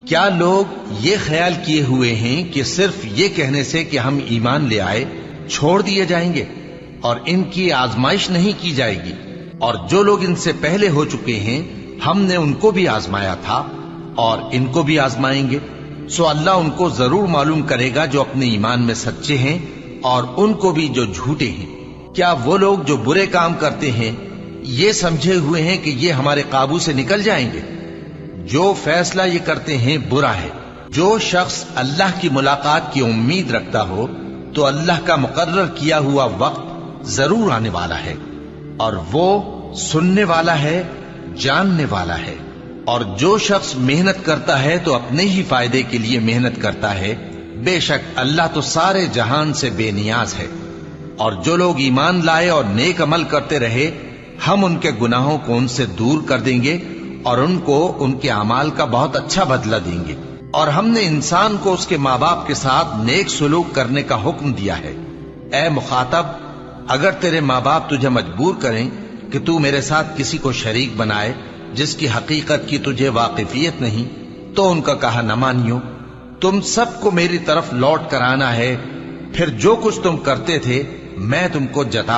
کیا لوگ یہ خیال کیے ہوئے ہیں کہ صرف یہ کہنے سے کہ ہم ایمان لے آئے چھوڑ دیے جائیں گے اور ان کی آزمائش نہیں کی جائے گی؟ اور جو لوگ ان سے پہلے ہو چکے ہیں ہم نے ان کو بھی آزمایا تھا اور ان کو بھی آزمائیں گے، سو اللہ ان کو ضرور معلوم کرے گا جو اپنے ایمان میں سچے ہیں اور ان کو بھی جو جھوٹے ہیں۔ کیا وہ لوگ جو برے کام کرتے ہیں یہ سمجھے ہوئے ہیں کہ یہ ہمارے قابو سے نکل جائیں گے؟ جو فیصلہ یہ کرتے ہیں برا ہے۔ جو شخص اللہ کی ملاقات کی امید رکھتا ہو تو اللہ کا مقرر کیا ہوا وقت ضرور آنے والا ہے، اور وہ سننے والا ہے، جاننے والا ہے۔ اور جو شخص محنت کرتا ہے تو اپنے ہی فائدے کے لیے محنت کرتا ہے، بے شک اللہ تو سارے جہان سے بے نیاز ہے۔ اور جو لوگ ایمان لائے اور نیک عمل کرتے رہے ہم ان کے گناہوں کو ان سے دور کر دیں گے اور ان کو ان کے اعمال کا بہت اچھا بدلہ دیں گے۔ اور ہم نے انسان کو اس کے ماں باپ کے ساتھ نیک سلوک کرنے کا حکم دیا ہے۔ اے مخاطب، اگر تیرے ماں باپ تجھے مجبور کریں کہ تو میرے ساتھ کسی کو شریک بنائے جس کی حقیقت کی تجھے واقفیت نہیں تو ان کا کہا نہ مانیو۔ تم سب کو میری طرف لوٹ کر آنا ہے، پھر جو کچھ تم کرتے تھے میں تم کو جتا